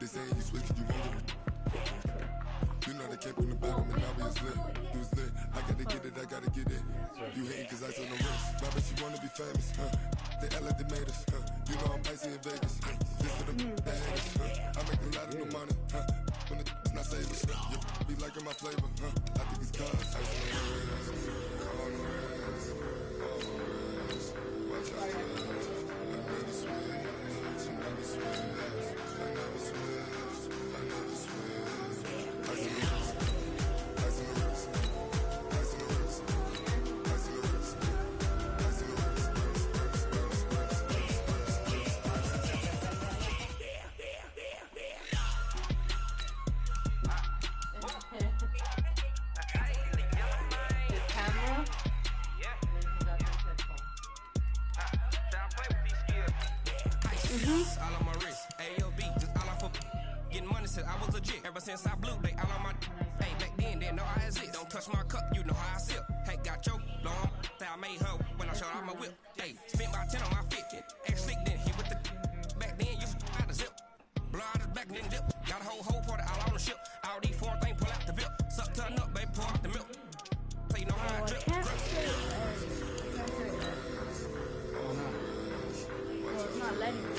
They saying you switch, you won't. You know they came from the bottom and now we is lit. You was lit. I gotta get it, I gotta get it. You hating cause I took no risks. My bitch, you wanna be famous, huh? They act like they made us, huh? You know I'm icy in Vegas, huh? This for the that haters, huh? I make a lot of new money, huh? When it's not savers, you be liking my flavor, huh? I think it's cause ice on the wrist, on the wrist, on the wrist. Watch out, I never switch, I never switch, I never switch, I never switch. Ice on the wrist, ice on the wrist, ice on the wrist, ice on the wrist, ice on the wrist. All on my wrist, AOB, just all off of getting money since I was legit. Ever since I blew, they all on my. Hey, back then, didn't know I exist. Don't touch my cup, you know how I sip. Hey, got your long. Say I made her when I showed out my whip. Hey, spent about 10 on my fit. Ex-slick then hit with the. Back then, you out the zip. Blow out the back and then dip. Got a whole party all on the ship. All these foreign things pull out the VIP. Suck turn up, baby, pour out the milk. So you know how I drip. It's not letting me.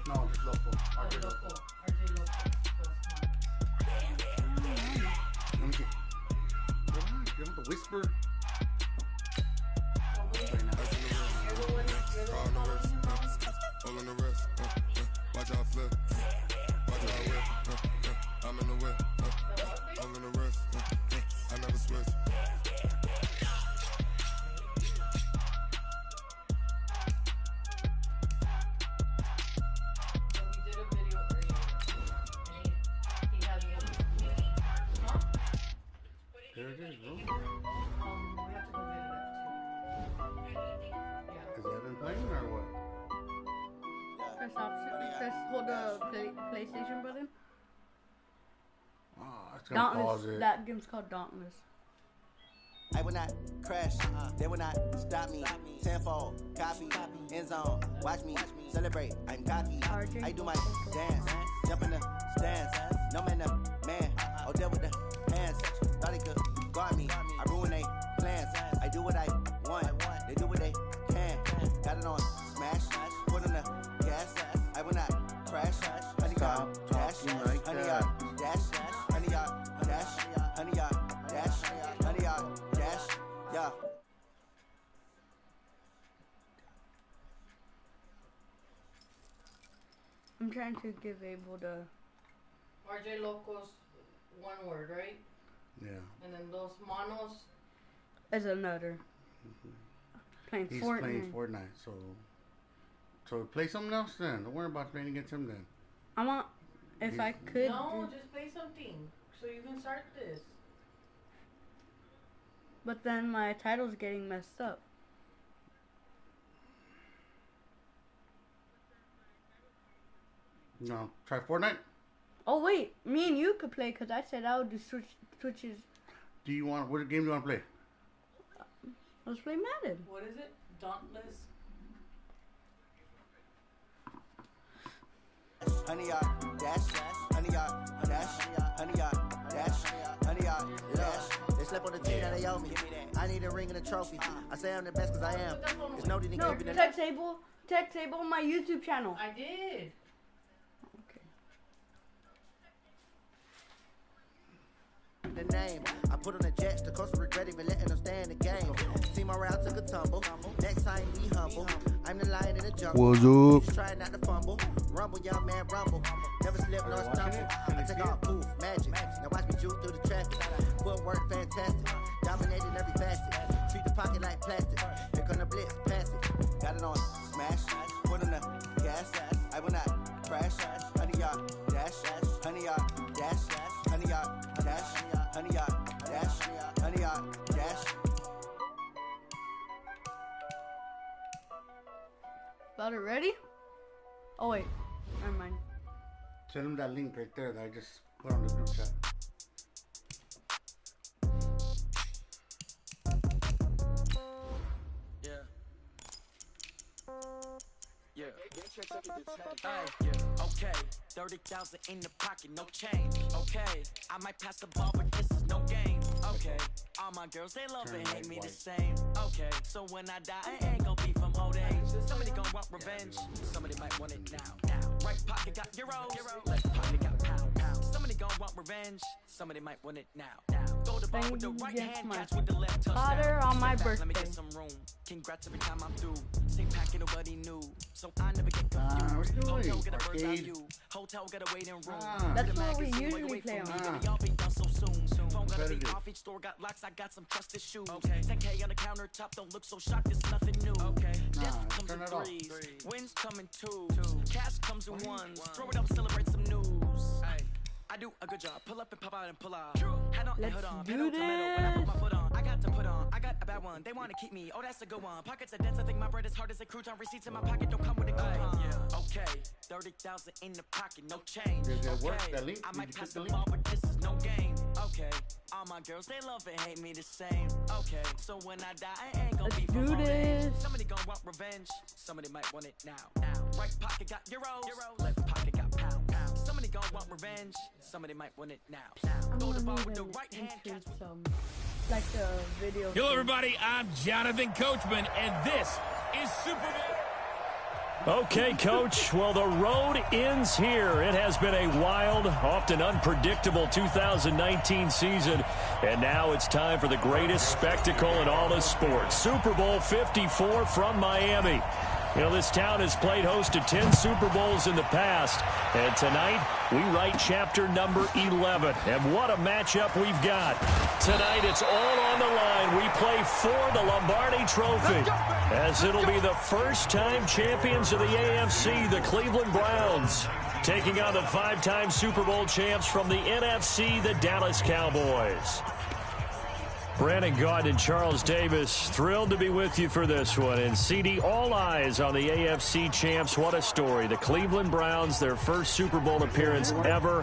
No, just local. RJ local. Let me see. You have to whisper. All on the rest, watch out flip, watch out whip, I'm in the whip, all on the rest, I never switch. There it is, bro. We have to go get it Is that in playing or what? Press option. Press hold the PlayStation button. Oh, it's gonna pause Dauntless. it. That game's called Dauntless. I will not crash, they will not stop me. Tenfold, copy, end zone, watch me celebrate. I'm cocky. RJ. I do my dance, jump in the stands. No man, the man. Oh, deal with the hands. Thought he could guard me. I ruin they plans. I do what I want. They do what they can. Got it on smash. Put on the gas. I will not crash. Honey yard dash. Honey yard dash. Honey yard dash. Honey yard dash. Honey yard dash. Yeah. I'm trying to give Abel the. RJ Locos, one word, right? Yeah. And then those monos. As another. Playing He's Fortnite. playing Fortnite, so play something else then. Don't worry about playing against him then. I want. If I could. No, just play something so you can start this. But then my title's getting messed up. No, try Fortnite. Oh wait, me and you could play because I said I would do switches. Do you want? What game do you want to play? Let's play Madden. What is it? Dauntless. Honey yard dash. Honey yard dash. Honey yard dash. Honey yard dash. They slept on the team that they owe me. I need a ring and a trophy. I say I'm the best because I am. It's no need to No, give me the text table on my YouTube channel. I did. Okay. the name. I put on the jets, the coast regret even letting them stay in the game. See my route took a tumble. Next time be humble. I'm the lion in the jungle. What's up? Just trying not to fumble. Rumble, young man, rumble. Never slip nor stumble. I take off, poof, magic. Now watch me juke through the traffic. Footwork fantastic. Dominating every facet. Treat the pocket like plastic. Here come the blitz, pass it. Got it on smash. Put on the gas. I will not crash. Honey yard dash. Honey yard dash. Honey yard dash. Honey yard dash. Honey yard dash. About it, ready? Oh wait, never mind. Send him that link right there that I just put on the group chat. Okay, 30,000 in the pocket, no change. Okay, I might pass the ball, but this is no game. Okay, all my girls, they love and hate me the same. Okay, so when I die, I ain't gonna be from old age. Somebody gonna want revenge, somebody might want it now. Right pocket got euros, left pocket got pound. Somebody gonna want revenge, somebody might want it now. Throw the ball with the right hand, catch with the left touchdown. On my birthday. Let me get some room. Congrats every time I'm through. Same packet, nobody knew, so I never get confused. Hotel got a bird's eye view. Hotel got a waiting room. That's what we usually play on. Y'all be done so soon. Phone gotta be off, each store got locks, I got some trusted shoes. Okay. 10K on the countertop, don't look so shocked, it's nothing new. Okay. Death comes in threes, wins come in twos, cash comes in ones. Throw it up, celebrate some news. I do a good job, pull up and pop out and pull out. Head on and hood on, pedal to metal when I put my foot on. I got to put on, I got a bad one, they wanna keep me, oh that's a good one. Pockets are dense, I think my bread is hard as a crouton. Receipts in my pocket don't come with a coupon. Okay, 30,000 in the pocket, no change. Okay, I might pass the ball, but this is no game. Okay, all my girls, they love and hate me the same. Okay, so when I die, I ain't gonna be from old age. Somebody gonna want revenge, somebody might want it now. Right pocket got euros, left pocket got pound. Somebody gonna want revenge, somebody might want it now. Throw the ball with the right hand, catch with like the video. Hello, everybody. I'm Jonathan Coachman, and this is Super Bowl. Okay, Coach. Well, the road ends here. It has been a wild, often unpredictable 2019 season, and now it's time for the greatest spectacle in all of sports. Super Bowl 54 from Miami. You know, this town has played host to 10 Super Bowls in the past, and tonight we write chapter number 11. And what a matchup we've got. Tonight it's all on the line. We play for the Lombardi Trophy, as it'll be the first-time champions of the AFC, the Cleveland Browns, taking on the 5-time Super Bowl champs from the NFC, the Dallas Cowboys. Brandon Gaudin and Charles Davis, thrilled to be with you for this one. And CD, all eyes on the AFC champs. What a story. The Cleveland Browns, their first Super Bowl appearance ever.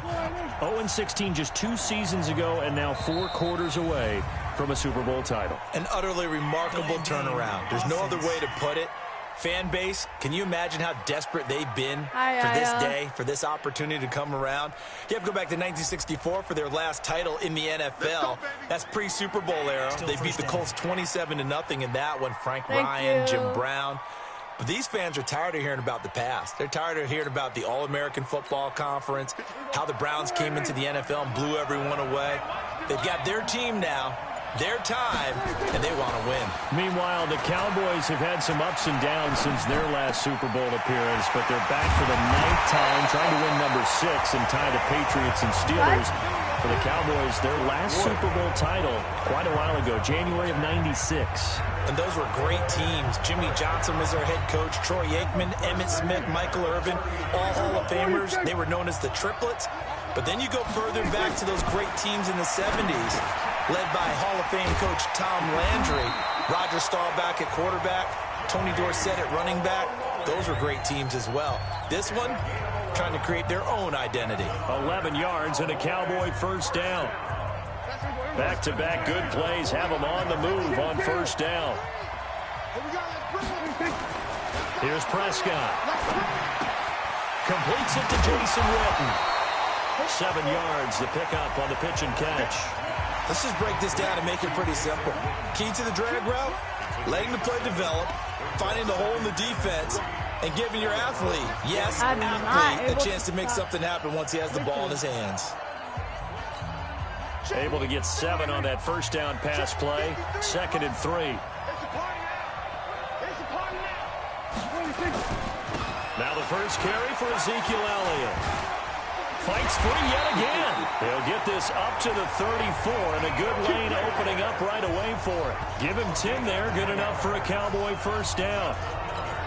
0-16 just 2 seasons ago, and now 4 quarters away from a Super Bowl title. An utterly remarkable turnaround. There's no other way to put it. Fan base, can you imagine how desperate they've been for this day, for this opportunity to come around? You have to go back to 1964 for their last title in the NFL. That's pre-Super Bowl era. They beat the Colts 27-0 in that one. Frank Ryan, Jim Brown. But these fans are tired of hearing about the past. They're tired of hearing about the All-American Football Conference, how the Browns came into the NFL and blew everyone away. They've got their team now, their time, and they want to win. Meanwhile, the Cowboys have had some ups and downs since their last Super Bowl appearance, but they're back for the 9th time, trying to win number 6 and tie the Patriots and Steelers. For the Cowboys, their last Super Bowl title quite a while ago, January of '96. And those were great teams. Jimmy Johnson was their head coach, Troy Aikman, Emmitt Smith, Michael Irvin, all Hall of Famers. They were known as the Triplets. But then you go further back to those great teams in the 70s, led by Hall of Fame coach Tom Landry, Roger Staubach at quarterback, Tony Dorsett at running back. Those were great teams as well. This one, trying to create their own identity. 11 yards and a Cowboy first down. Back-to-back good plays have them on the move on first down. Here's Prescott. Completes it to Jason Witten. 7 yards, the pickup on the pitch and catch. Let's just break this down and make it pretty simple. Key to the drag route, letting the play develop, finding the hole in the defense, and giving your athlete, yes, athlete, a chance to make something happen once he has the ball in his hands. Able to get 7 on that first down pass play. 2nd and 3. Now the first carry for Ezekiel Elliott. Fights free yet again. He'll get this up to the 34, and a good lane opening up right away for it. Give him 10 there, good enough for a Cowboy first down.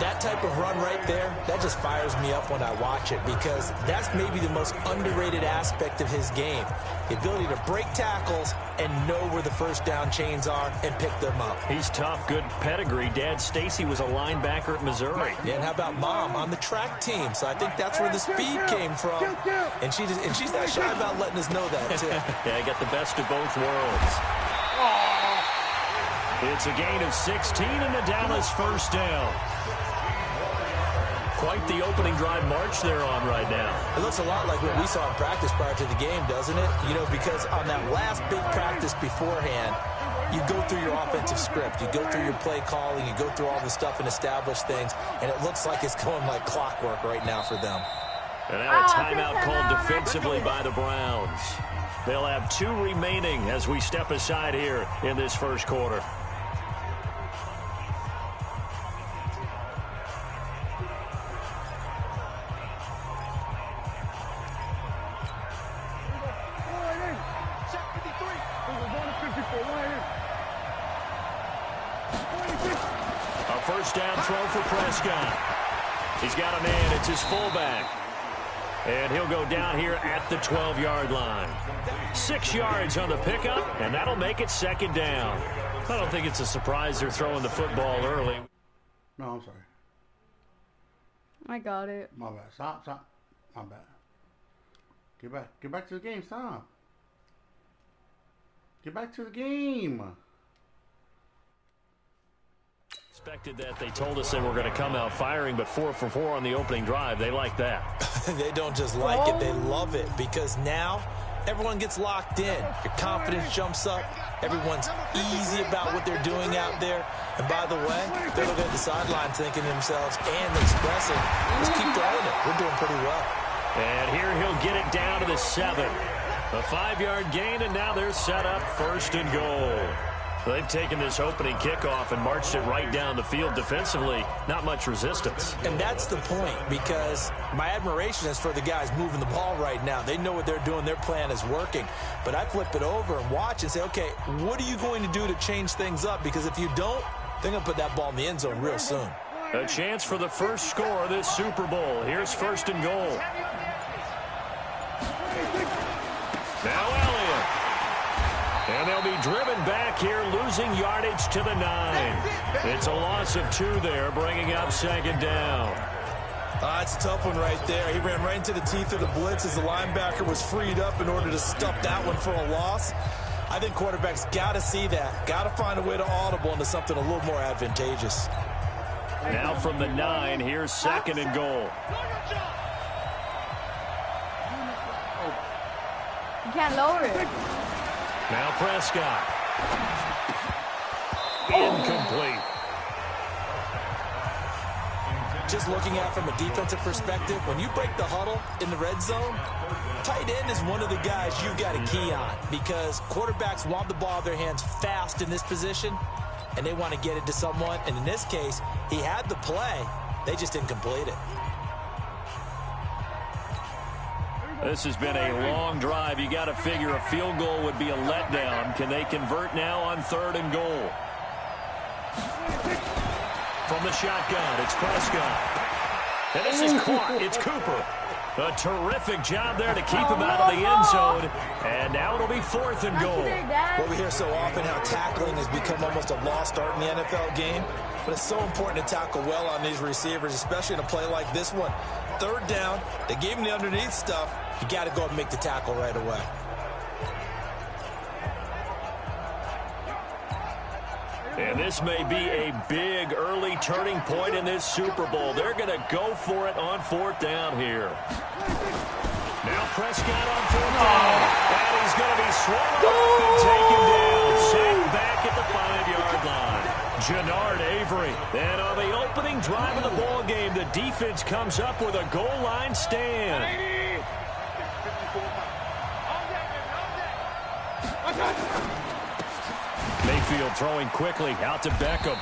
That type of run right there, that just fires me up when I watch it because that's maybe the most underrated aspect of his game. The ability to break tackles and know where the first down chains are and pick them up. He's tough, good pedigree. Dad Stacy was a linebacker at Missouri. And how about Mom on the track team? So I think that's where the speed came from. And she's not shy about letting us know that, too. Yeah, I got the best of both worlds. It's a gain of 16 and the Dallas first down. Quite the opening drive march they're on right now. It looks a lot like what we saw in practice prior to the game, doesn't it? You know, because on that last big practice beforehand, you go through your offensive script, you go through your play calling, you go through all the stuff and establish things, and it looks like it's going like clockwork right now for them. And now a timeout called defensively by the Browns. They'll have 2 remaining as we step aside here in this first quarter. First down throw for Prescott. He's got a man. It's his fullback. And he'll go down here at the 12-yard line. 6 yards on the pickup, and that'll make it second down. I don't think it's a surprise they're throwing the football early. No, I'm sorry. I got it. My bad. Stop. My bad. Get back to the game. Stop. Get back to the game. Expected that. They told us they were going to come out firing, but 4 for 4 on the opening drive. They like that. They don't just like it, they love it, because now everyone gets locked in. Your confidence jumps up. Everyone's easy about what they're doing out there. And by the way, they're looking at the sideline thinking to themselves and expressing, let's keep throwing it. We're doing pretty well. And here he'll get it down to the 7. A 5-yard gain, and now they're set up first and goal. They've taken this opening kickoff and marched it right down the field defensively. Not much resistance. And that's the point, because my admiration is for the guys moving the ball right now. They know what they're doing. Their plan is working. But I flip it over and watch and say, okay, what are you going to do to change things up? Because if you don't, they're going to put that ball in the end zone real soon. A chance for the first score of this Super Bowl. Here's first and goal. Now Elliott. And they'll be driven back here, losing yardage to the 9. It's a loss of 2 there, bringing up second down. It's a tough one right there. He ran right into the teeth of the blitz as the linebacker was freed up in order to stop that one for a loss. I think quarterbacks got to see that. Got to find a way to audible into something a little more advantageous. Now from the 9, here's second and goal. You can't lower it. Now Prescott. Incomplete. Just looking at it from a defensive perspective, when you break the huddle in the red zone, tight end is one of the guys you've got to key on, because quarterbacks want the ball in their hands fast in this position, and they want to get it to someone. And in this case, he had the play. They just didn't complete it. This has been a long drive. You got to figure a field goal would be a letdown. Can they convert now on third and goal? From the shotgun, it's Prescott. And this is caught. It's Cooper. A terrific job there to keep him out of the end zone. And now it'll be fourth and goal. Well, we hear so often how tackling has become almost a lost art in the NFL game. But it's so important to tackle well on these receivers, especially in a play like this one. Third down, they gave him the underneath stuff. You got to go and make the tackle right away. And this may be a big early turning point in this Super Bowl. They're going to go for it on fourth down here. Now Prescott on fourth down. And he's going to be swallowed up and taken down. Sacked back at the 5-yard line. Jannard Avery. And on the opening drive of the ball game, the defense comes up with a goal line stand. Mayfield throwing quickly out to Beckham.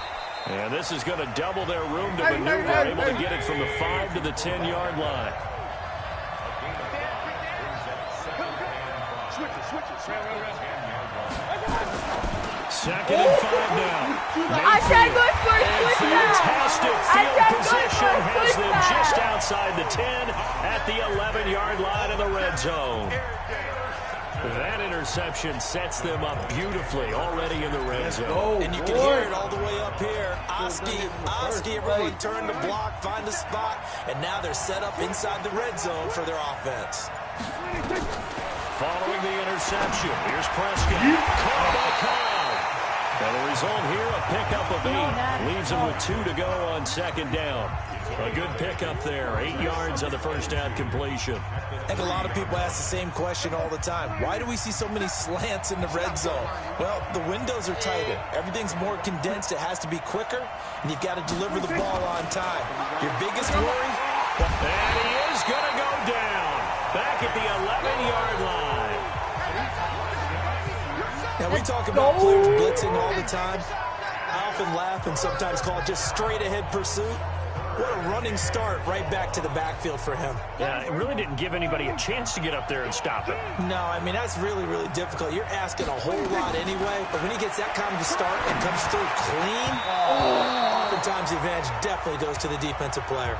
And this is going to double their room to maneuver. Able to get it from the 5 to the 10-yard line. Second and 5 now. Mayfield. And fantastic field inside the 10 at the 11-yard line of the red zone. That interception sets them up beautifully already in the red zone. And you can hear it all the way up here. Oski, everyone turn to block, find a spot, and now they're set up inside the red zone for their offense. Following the interception, here's Prescott. Caught by Kyle. And the result here, a pickup of 8. Leaves him with 2 to go on second down. A good pickup there. 8 yards on the first down completion. I think a lot of people ask the same question all the time. Why do we see so many slants in the red zone? Well, the windows are tighter. Everything's more condensed. It has to be quicker, and you've got to deliver the ball on time. Your biggest worry? And he is going to go down. Back at the 11-yard line. Now, we talk about players blitzing all the time. I often laugh and sometimes call it just straight-ahead pursuit. What a running start right back to the backfield for him. Yeah, it really didn't give anybody a chance to get up there and stop it. No, I mean, that's really, really difficult. You're asking a whole lot anyway, but when he gets that kind of a start and comes through clean, oftentimes the advantage definitely goes to the defensive player.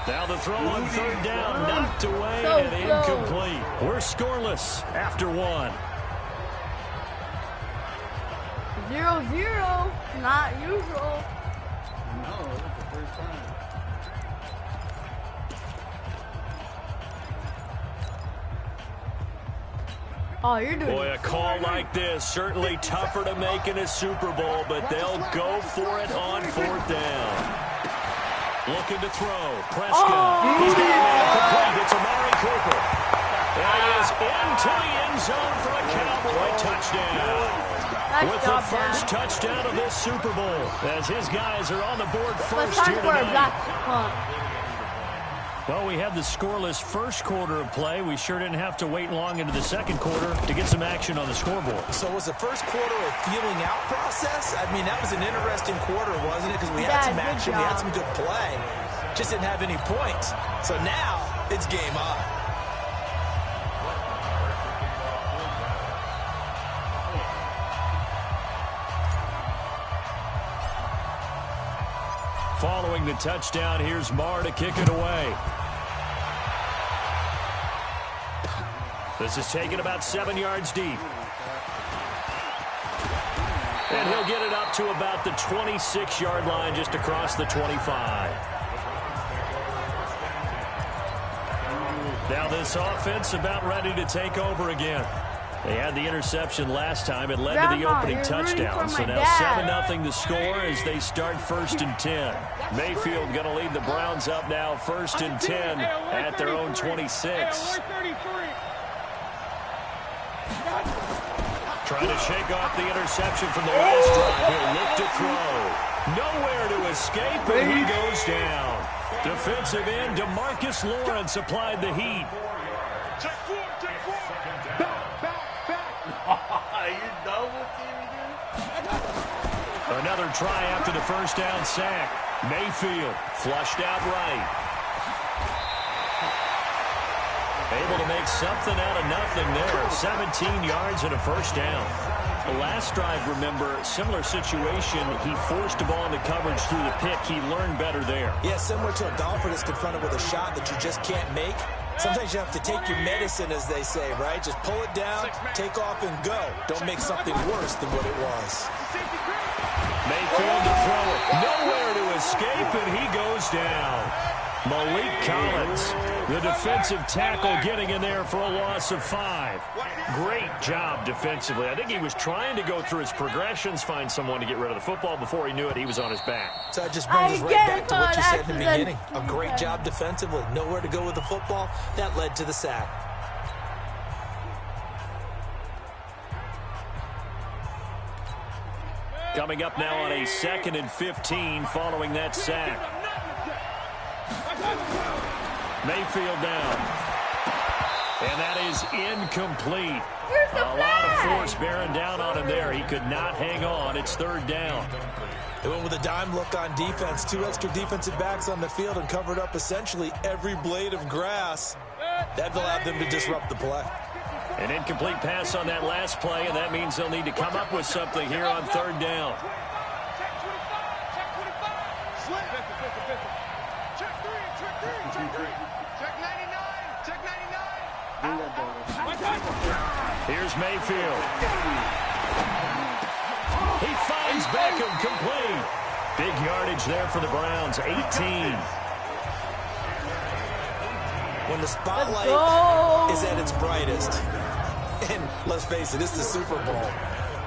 Now the throw on third down, knocked away and incomplete. We're scoreless after 1. 0-0, not usual. No, that's the first time. Oh, you're doing Boy, a call like this, certainly tougher to make in a Super Bowl, but they'll go for it on fourth down. Looking to throw. Prescott. He's got a man complete. It's Amari Cooper. And he is into the end zone for a Cowboy touchdown. With the first touchdown of this Super Bowl, as his guys are on the board first here tonight. Well, we had the scoreless first quarter of play. We sure didn't have to wait long into the second quarter to get some action on the scoreboard. So was the first quarter a feeling out process? I mean, that was an interesting quarter, wasn't it? Because we had some action, we had some good play. Just didn't have any points. So now it's game on. Following the touchdown, here's Marr to kick it away. This is taken about 7 yards deep. And he'll get it up to about the 26-yard line, just across the 25. Now this offense about ready to take over again. They had the interception last time. It led to the opening touchdown. So now 7-0 the score as they start 1st and 10. Mayfield going to lead the Browns up now 1st and 10 at their own 26. Trying to shake off the interception from the last drive. He'll look to throw. Nowhere to escape, and he goes down. Defensive end DeMarcus Lawrence applied the heat. Another try after the first down sack. Mayfield flushed out right. Able to make something out of nothing there. 17 yards and a first down. The last drive, remember, similar situation. He forced the ball into coverage through the pick. He learned better there. Yeah, similar to a golfer that's confronted with a shot that you just can't make. Sometimes you have to take your medicine, as they say, right? Just pull it down, take off, and go. Don't make something worse than what it was. Mayfield to throw it. Nowhere to escape, and he goes down. Malik Collins, the defensive tackle, getting in there for a loss of 5. Great job defensively. I think he was trying to go through his progressions, find someone to get rid of the football. Before he knew it, he was on his back. So it just brings us right back to what you said in the beginning. A great job defensively. Nowhere to go with the football. That led to the sack. Coming up now on a 2nd and 15 following that sack. Mayfield down. And that is incomplete. A lot of force bearing down on him there. He could not hang on. It's 3rd down. They went with a dime look on defense. 2 extra defensive backs on the field and covered up essentially every blade of grass. That allowed them to disrupt the play. An incomplete pass on that last play, and that means they'll need to come up with something here on 3rd down. Check 99. Check 99. Here's Mayfield. He finds Beckham complete. Big yardage there for the Browns, 18. When the spotlight is at its brightest, and let's face it, it's the Super Bowl,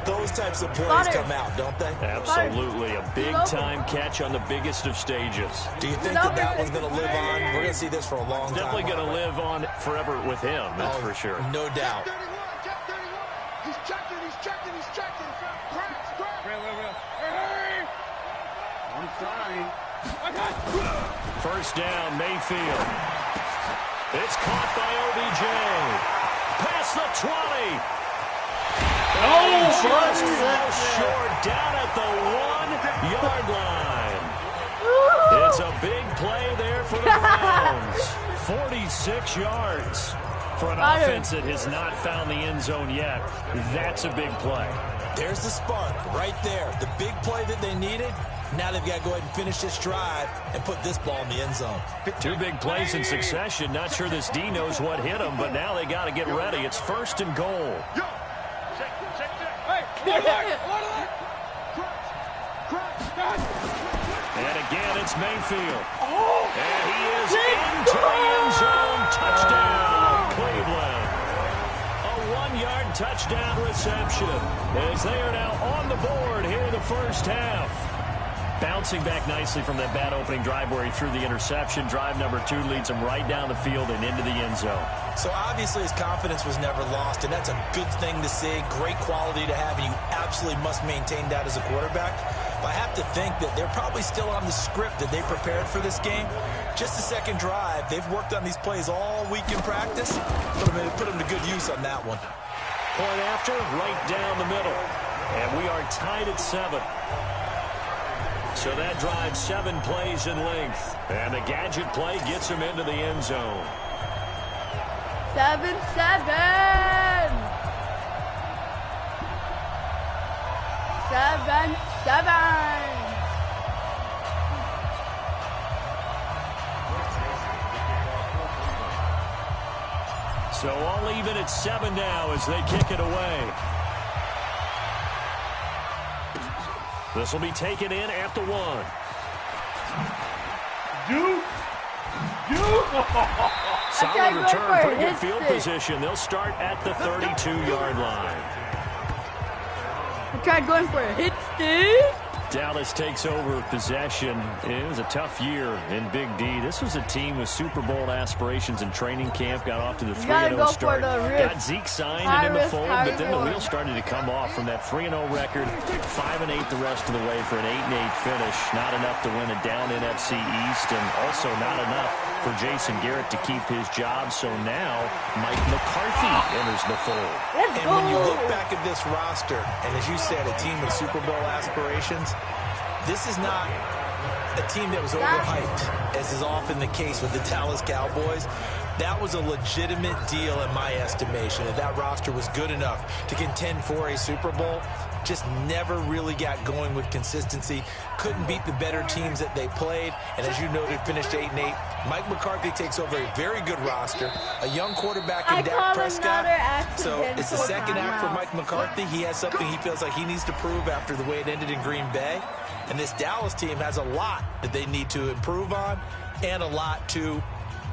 those types of plays come out, don't they? Absolutely. A big-time catch on the biggest of stages. Do you think that one's going to live on? We're going to see this for a long time. Definitely going to live on forever with him, that's for sure. No doubt. Check 31. He's checking. I'm trying. First down, Mayfield. It's caught by OBJ. Past the 20. Just falls short down at the 1-yard line. It's a big play there for the Browns. 46 yards for an offense that has not found the end zone yet. That's a big play. There's the spark right there. The big play that they needed. Now they've got to go ahead and finish this drive and put this ball in the end zone. Two big plays in succession. Not sure this D knows what hit him, but now they got to get ready. It's 1st and goal. And again, it's Mayfield. And he is into the end zone. Touchdown, Cleveland. A 1-yard touchdown reception as they are now on the board here in the first half. Bouncing back nicely from that bad opening drive where he threw the interception. Drive number 2 leads him right down the field and into the end zone. So obviously his confidence was never lost, and that's a good thing to see. Great quality to have, and you absolutely must maintain that as a quarterback. But I have to think that they're probably still on the script that they prepared for this game. Just the second drive. They've worked on these plays all week in practice. Put them to good use on that one. Point after, right down the middle. And we are tied at 7. So that drives 7 plays in length. And the gadget play gets him into the end zone. 7-7. So all even at 7 now as they kick it away. This will be taken in at the 1. Solid return, pretty good field position. They'll start at the 32-yard line. I tried going for a hit stick. Dallas takes over possession. It was a tough year in Big D. This was a team with Super Bowl aspirations in training camp. Got off to the 3-0 start. Got Zeke signed and in the fold, but then the wheels started to come off from that 3-0 record. 5-8 the rest of the way for an 8-8 finish. Not enough to win a down NFC East, and also not enough for Jason Garrett to keep his job. So now Mike McCarthy enters the fold. And when you look back at this roster, and as you said, a team with Super Bowl aspirations, this is not a team that was overhyped, as is often the case with the Dallas Cowboys. That was a legitimate deal in my estimation. That roster was good enough to contend for a Super Bowl. Just never really got going with consistency. Couldn't beat the better teams that they played. And as you noted, finished 8-8. Mike McCarthy takes over a very good roster. A young quarterback in Dak Prescott. So it's the second act for Mike McCarthy. He has something he feels like he needs to prove after the way it ended in Green Bay. And this Dallas team has a lot that they need to improve on and a lot to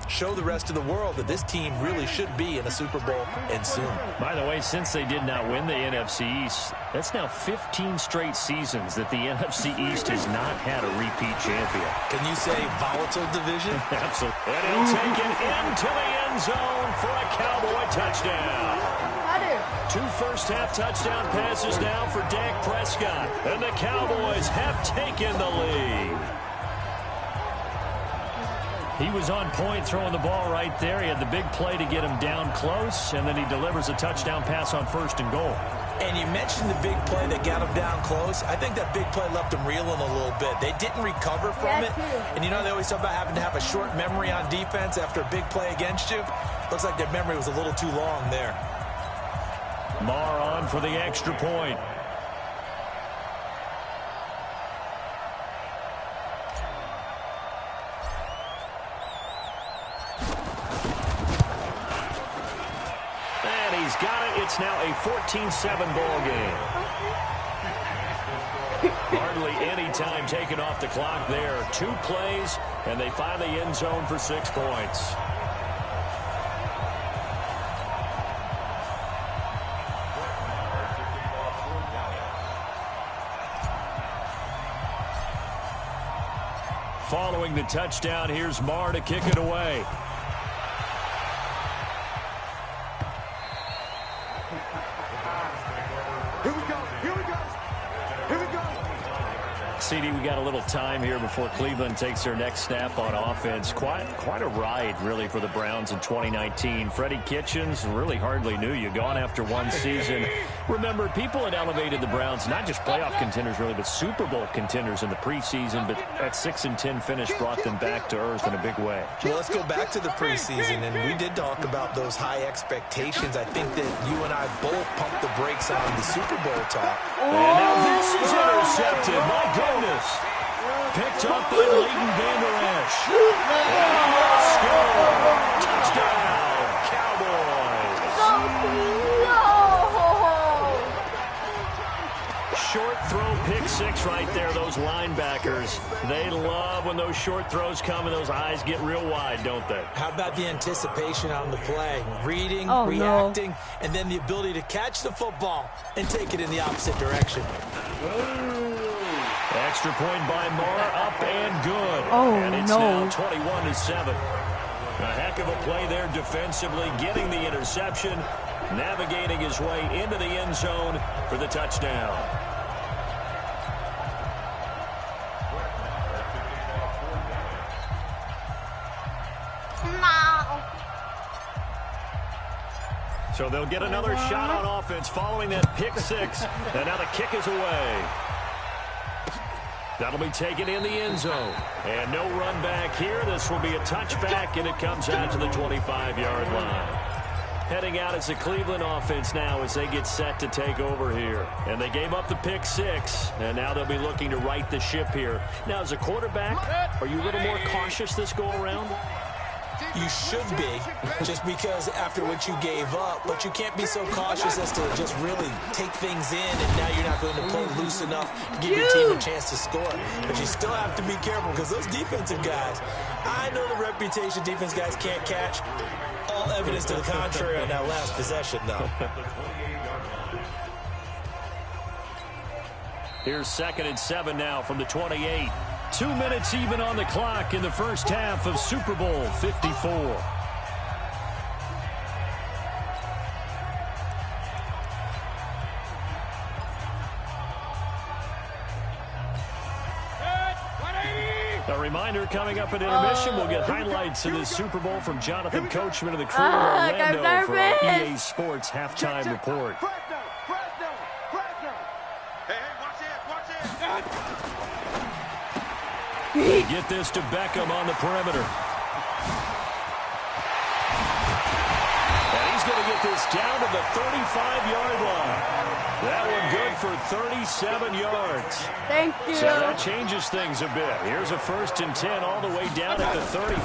show the rest of the world that this team really should be in a Super Bowl and soon. By the way, since they did not win the NFC East, that's now 15 straight seasons that the NFC East has not had a repeat champion. Can you say volatile division? Absolutely. And he'll take it into the end zone for a Cowboy touchdown. 2 first-half touchdown passes now for Dak Prescott. And the Cowboys have taken the lead. He was on point throwing the ball right there. He had the big play to get him down close, and then he delivers a touchdown pass on 1st and goal. And you mentioned the big play that got him down close. I think that big play left him reeling a little bit. They didn't recover from it. And you know they always talk about having to have a short memory on defense after a big play against you. Looks like their memory was a little too long there. Marr on for the extra point. He's got it. It's now a 14-7 ball game. Hardly any time taken off the clock there. 2 plays, and they find the end zone for 6 points. Following the touchdown, here's Marr to kick it away. Here we go. Here we go. Here we go. CD, we got a little time here before Cleveland takes their next snap on offense. Quite a ride, really, for the Browns in 2019. Freddie Kitchens really hardly knew you. Gone after 1 season. Remember, people had elevated the Browns, not just playoff contenders, really, but Super Bowl contenders in the preseason. But that 6-10 finish brought them back to earth in a big way. Well, let's go back to the preseason, and we did talk about those high expectations. I think that you and I both pumped the brakes on the Super Bowl talk. And now this is intercepted. My goodness. Picked up by Leighton Vander Esch. Score. Touchdown, Cowboys. Short throw, pick 6 right there. Those linebackers, they love when those short throws come and those eyes get real wide, don't they? How about the anticipation on the play? Reading, reacting, and then the ability to catch the football and take it in the opposite direction. Extra point by Marr, up and good. And it's now 21-7. A heck of a play there defensively, getting the interception, navigating his way into the end zone for the touchdown. So they'll get another shot on offense following that pick 6. And now the kick is away. That'll be taken in the end zone. And no run back here. This will be a touchback, and it comes out to the 25-yard line. Heading out as the Cleveland offense now as they get set to take over here. And they gave up the pick 6, and now they'll be looking to right the ship here. Now, as a quarterback, are you a little more cautious this go-around? You should be, just because after what you gave up, but you can't be so cautious as to just really take things in, and now you're not going to play loose enough to give your team a chance to score. But you still have to be careful, because those defensive guys, I know the reputation defense guys can't catch. All evidence to the contrary on that last possession, though. Here's 2nd and 7 now from the 28. 2 minutes even on the clock in the first half of Super Bowl 54. A reminder, coming up at intermission, we'll get highlights of this Super Bowl from Jonathan Coachman of the crew in Orlando for our EA Sports halftime report. Get this to Beckham on the perimeter. And he's going to get this down to the 35-yard line. That one good for 37 yards. Thank you. So that changes things a bit. Here's a 1st and 10 all the way down at the 35.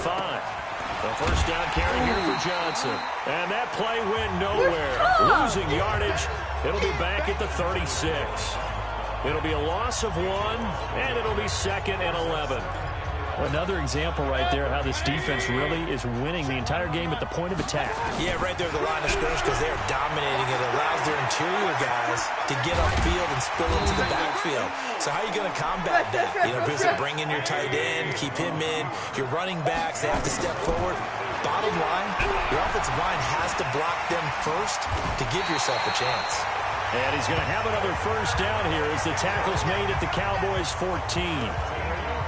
The first down carry here for Johnson. And that play went nowhere. Losing yardage. It'll be back at the 36. It'll be a loss of 1, and it'll be 2nd and 11. Another example right there how this defense really is winning the entire game at the point of attack. Yeah, right there at the line of scrimmage, because they are dominating. It allows their interior guys to get upfield and spill into the backfield. So how are you going to combat that? You know, because bring in your tight end, keep him in. Your running backs, they have to step forward. Bottom line, your offensive line has to block them first to give yourself a chance. And he's going to have another first down here as the tackle's made at the Cowboys' 14.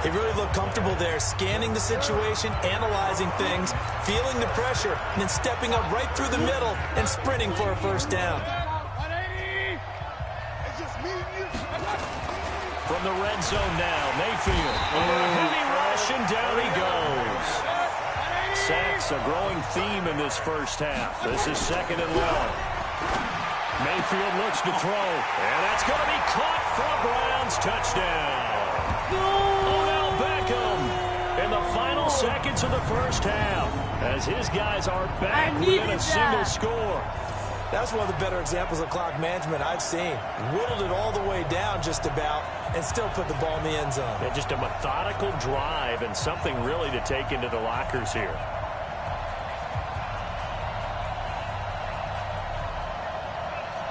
He really looked comfortable there, scanning the situation, analyzing things, feeling the pressure, and then stepping up right through the middle and sprinting for a first down. From the red zone now, Mayfield. Heavy rush, and down he goes. Sacks a growing theme in this first half. This is 2nd and long. Mayfield looks to throw, and that's going to be caught for a Browns touchdown. Odell Beckham in the final seconds of the first half as his guys are back within a single score. That's one of the better examples of clock management I've seen. Whittled it all the way down just about and still put the ball in the end zone. Yeah, just a methodical drive and something really to take into the lockers here.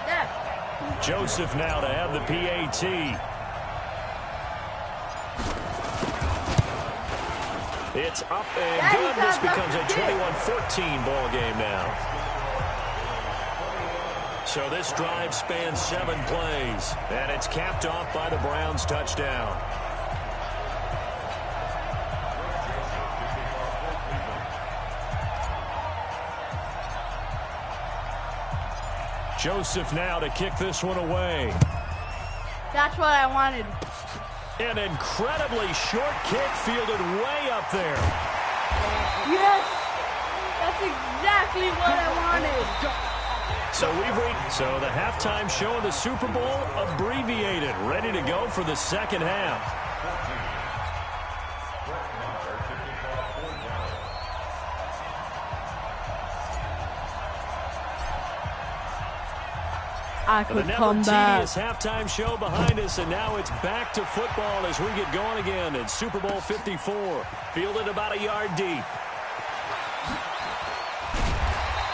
Yeah. Joseph now to have the PAT. It's up and good. This becomes a 21-14 ball game now. So this drive spans 7 plays, and it's capped off by the Browns' touchdown. Joseph now to kick this one away. That's what I wanted. An incredibly short kick fielded way up there. Yes! That's exactly what I wanted. So the halftime show of the Super Bowl abbreviated, ready to go for the second half. The never tedious halftime show behind us, and now it's back to football as we get going again in Super Bowl 54. Fielded about a yard deep.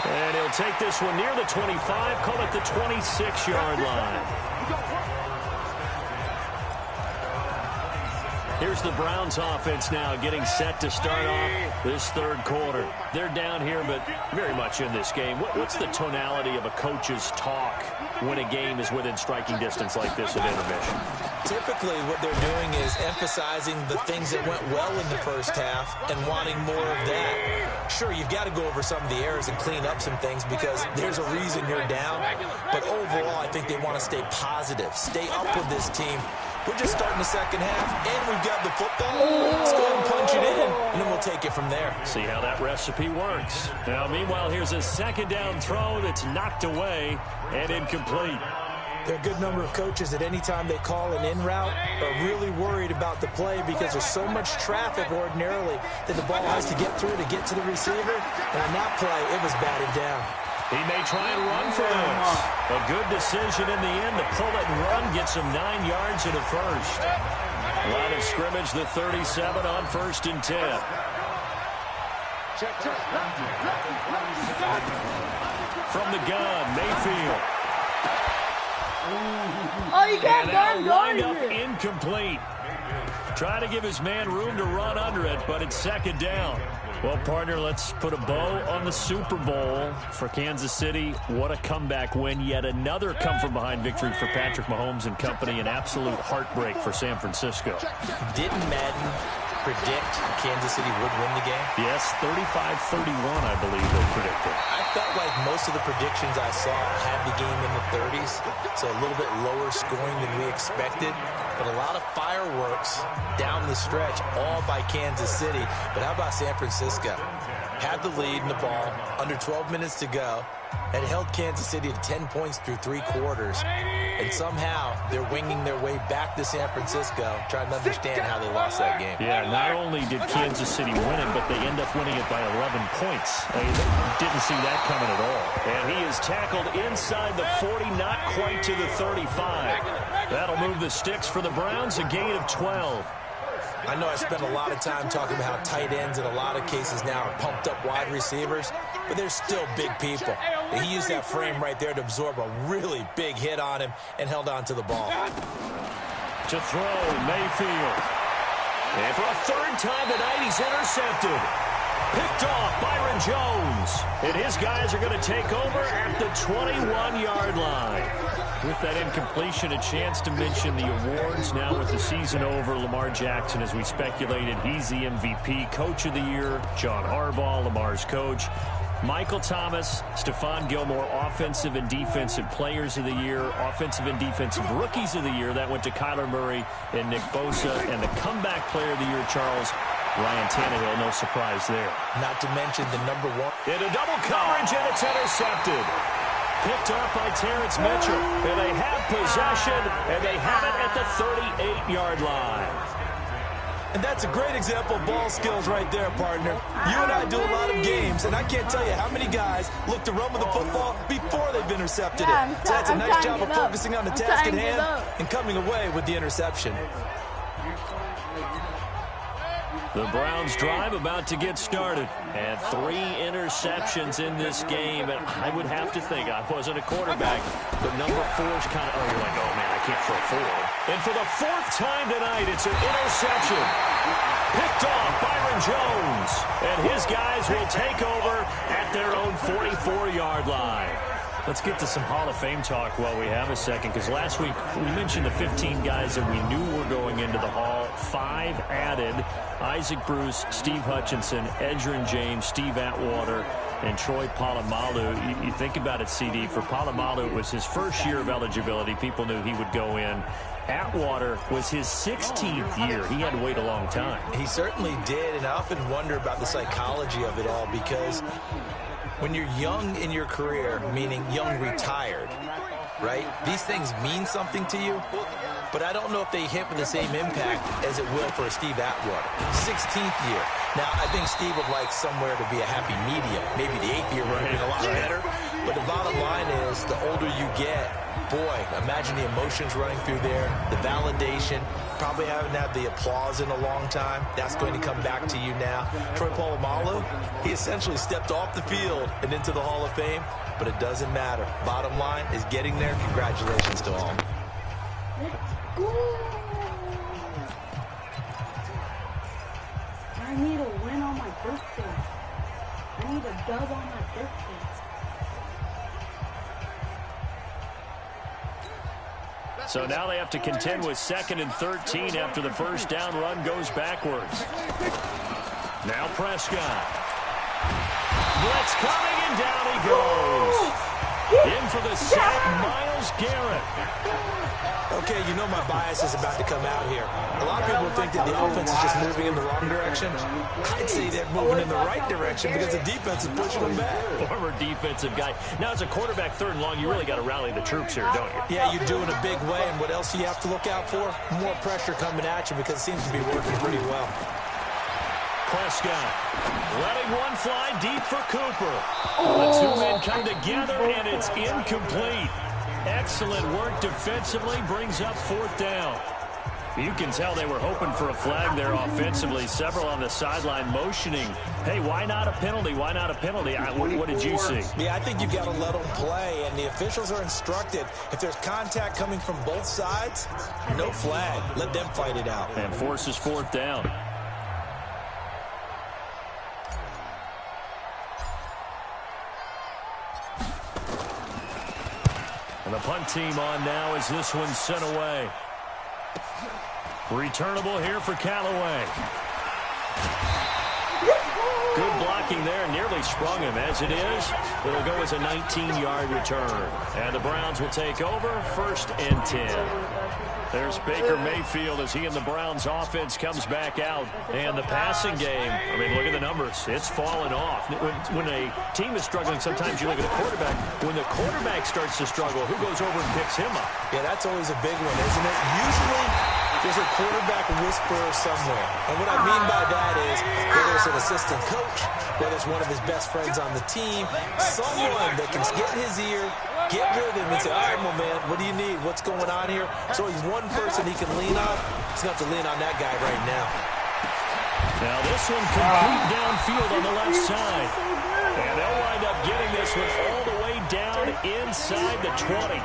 And he'll take this one near the 25, call it the 26-yard line. Here's the Browns offense now getting set to start off this third quarter. They're down here, but very much in this game. What's the tonality of a coach's talk when a game is within striking distance like this at intermission? Typically, what they're doing is emphasizing the things that went well in the first half and wanting more of that. Sure, you've got to go over some of the errors and clean up some things because there's a reason you're down. But overall, I think they want to stay positive, stay up with this team. We're just starting the second half, and we've got the football. Let's go ahead and punch it in, and then we'll take it from there. See how that recipe works. Now, meanwhile, here's a second down throw that's knocked away and incomplete. There are a good number of coaches that any time they call an in route are really worried about the play because there's so much traffic ordinarily that the ball has to get through to get to the receiver. And on that play, it was batted down. He may try and run for this. A good decision in the end to pull it and run, gets him 9 yards and a first. Line of scrimmage, the 37 on 1st and 10. From the gun, Mayfield. Oh, you can't wind up incomplete. Try to give his man room to run under it, but it's second down. Well, partner, let's put a bow on the Super Bowl for Kansas City. What a comeback win. Yet another come-from-behind victory for Patrick Mahomes and company. An absolute heartbreak for San Francisco. Didn't Madden predict Kansas City would win the game? Yes, 35-31, I believe they predicted. I felt like most of the predictions I saw had the game in the 30s, so a little bit lower scoring than we expected. But a lot of fireworks down the stretch, all by Kansas City. But how about San Francisco? Had the lead in the ball, under 12 minutes to go, and held Kansas City to 10 points through 3 quarters. And somehow they're winging their way back to San Francisco, trying to understand how they lost that game. Yeah, not only did Kansas City win it, but they end up winning it by 11 points. I mean, didn't see that coming at all. And he is tackled inside the 40, not quite to the 35. That'll move the sticks for the Browns, a gain of 12. I know I spent a lot of time talking about how tight ends in a lot of cases now are pumped up wide receivers, but they're still big people. And he used that frame right there to absorb a really big hit on him and held on to the ball. To throw, Mayfield. And for a third time tonight, he's intercepted. Picked off, Byron Jones. And his guys are going to take over at the 21-yard line. With that incompletion, a chance to mention the awards. Now with the season over, Lamar Jackson, as we speculated, he's the MVP. Coach of the Year, John Harbaugh, Lamar's coach. Michael Thomas, Stephon Gilmore, Offensive and Defensive Players of the Year, Offensive and Defensive Rookies of the Year. That went to Kyler Murray and Nick Bosa. And the Comeback Player of the Year, Charles, Ryan Tannehill. No surprise there. Not to mention the number 1. In a double coverage, and it's intercepted. Picked up by Terrence Mitchell. And they have possession, and they have it at the 38-yard line. And that's a great example of ball skills right there, partner. You and I do a lot of games, and I can't tell you how many guys look to run with the football before they've intercepted it. So that's a nice job of focusing on the task at hand and coming away with the interception. The Browns drive about to get started. And 3 interceptions in this game. And I would have to think, I wasn't a quarterback, but number 4's kind of, you're like, oh, man, I can't throw 4. And for the 4th time tonight, it's an interception. Picked off Byron Jones. And his guys will take over at their own 44-yard line. Let's get to some Hall of Fame talk while we have a second, because last week we mentioned the 15 guys that we knew were going into the Hall. 5 added: Isaac Bruce, Steve Hutchinson, Edgerrin James, Steve Atwater, and Troy Polamalu. You think about it, CD. For Polamalu, it was his first year of eligibility. People knew he would go in. Atwater was his 16th year. He had to wait a long time. He certainly did, and I often wonder about the psychology of it all, because when you're young in your career, meaning young retired, right, these things mean something to you, but I don't know if they hit with the same impact as it will for Steve Atwater. 16th year. Now, I think Steve would like somewhere to be a happy medium. Maybe the 8th year would have been a lot better. But the bottom line is, the older you get, boy, imagine the emotions running through there, the validation, probably haven't had the applause in a long time. That's going to come back to you now. Troy Polamalu, he essentially stepped off the field and into the Hall of Fame, but it doesn't matter. Bottom line is getting there. Congratulations to all. I need a win on my birthday. I need a dub on my birthday. So now they have to contend with 2nd and 13 after the first down run goes backwards. Now Prescott. Blitz coming, and down he goes. In for the sack, Myles Garrett. Okay, you know my bias is about to come out here. A lot of people think that the offense is just moving in the wrong direction. I'd say they're moving in the right direction because the defense is pushing them back. Former defensive guy. Now, as a quarterback, 3rd and long, you really got to rally the troops here, don't you? Yeah, you do in a big way. And what else do you have to look out for? More pressure coming at you, because it seems to be working pretty well. Prescott letting one fly deep for Cooper. The 2 men come together, and it's incomplete. Excellent work defensively, brings up 4th down. You can tell they were hoping for a flag there offensively. Several on the sideline motioning, hey, why not a penalty? Why not a penalty? What did you see? Yeah, I think you've got to let them play, and the officials are instructed, if there's contact coming from both sides, no flag. Let them fight it out. And forces 4th down. And the punt team on now as this one's sent away. Returnable here for Callaway. Good blocking there, nearly sprung him. As it is, it'll go as a 19-yard return. And the Browns will take over, 1st and 10. There's Baker Mayfield as he and the Browns offense comes back out. And the passing game, I mean, look at the numbers. It's fallen off. When a team is struggling, sometimes you look at the quarterback. When the quarterback starts to struggle, who goes over and picks him up? Yeah, that's always a big one, isn't it? Usually, there's a quarterback whisperer somewhere. And what I mean by that is, whether it's an assistant coach, whether it's one of his best friends on the team, someone that can get in his ear, get with him and say, all right, my man, what do you need? What's going on here? So he's one person he can lean on. He's going to have to lean on that guy right now. Now this one complete downfield on the left side. And they'll wind up getting this one all the way down inside the 20.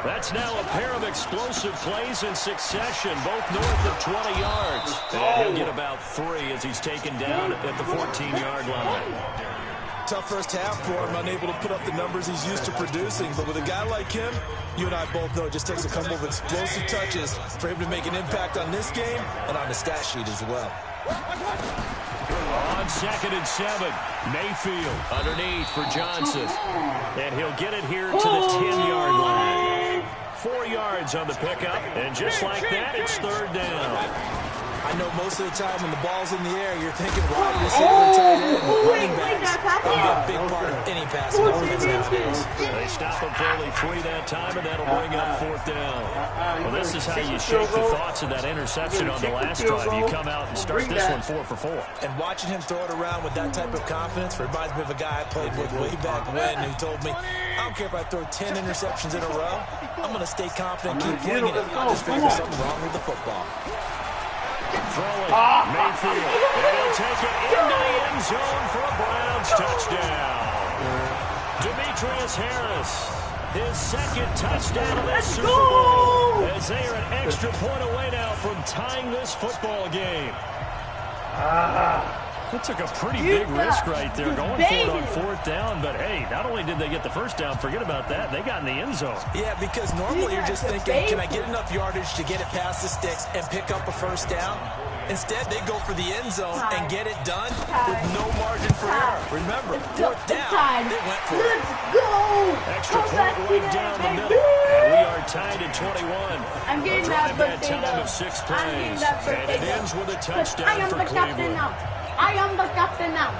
That's now a pair of explosive plays in succession, both north of 20 yards. And he'll get about 3 as he's taken down at the 14-yard line. Tough first half for him, unable to put up the numbers he's used to producing. But with a guy like him, you and I both know it just takes a couple of explosive touches for him to make an impact on this game and on the stat sheet as well. On 2nd and 7, Mayfield underneath for Johnson. And he'll get it here to the 10-yard line. 4 yards on the pickup, and just like that, it's 3rd down. I know most of the time when the ball's in the air, you're thinking wide receiver, tight end, running backs. That'll be a big part of any passing offense nowadays. They stop him for only 3 that time, and that'll bring up 4th down. Well, this is how you shake the thoughts of that interception on the last drive. You come out and start this one 4 for 4. And watching him throw it around with that type of confidence reminds me of a guy I played with way back when who told me, I don't care if I throw 10 interceptions in a row. I'm going to stay confident and keep flinging it. I just think there's something wrong with the football. Throwing Mayfield, and he'll take it into the end zone for a Browns touchdown. Demetrius Harris, his 2nd touchdown of this Super Bowl, as they are an extra point away now from tying this football game. That took a pretty big risk right there, going for it on 4th down. But, hey, not only did they get the first down, forget about that, they got in the end zone. Yeah, because normally you're just thinking, can I get enough yardage to get it past the sticks and pick up a first down? Instead, they go for the end zone and get it done with no margin for error. Remember, 4th down, they went for it. Let's go! Extra point right down the middle. And we are tied at 21. I'm getting that birthday time of 6 plays. And it ends with a touchdown for Cleveland. I am the captain now.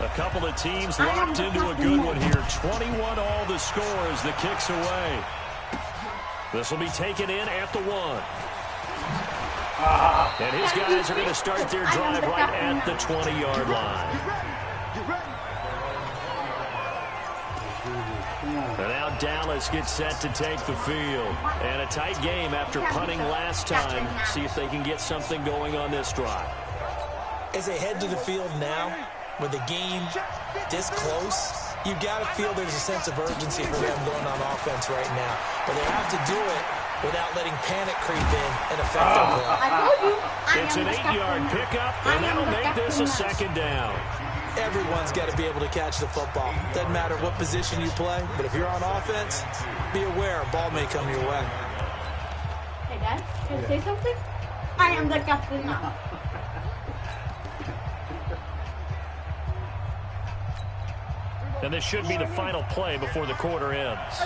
A couple of teams locked into a good one here. 21 all the score as the kick's away. This will be taken in at the 1. And his guys are going to start their drive right at the 20-yard line. And now Dallas gets set to take the field. And a tight game after punting last time. See if they can get something going on this drive. As they head to the field now, with the game this close, you got to feel there's a sense of urgency for them going on offense right now. But they have to do it without letting panic creep in and affect their play. I told you. It's an 8-yard pickup, and that'll make this a 2nd down. Everyone's got to be able to catch the football. Doesn't matter what position you play, but if you're on offense, be aware a ball may come your way. Hey, Dad, can I say something? I am the captain now. And this should be the final play before the quarter ends.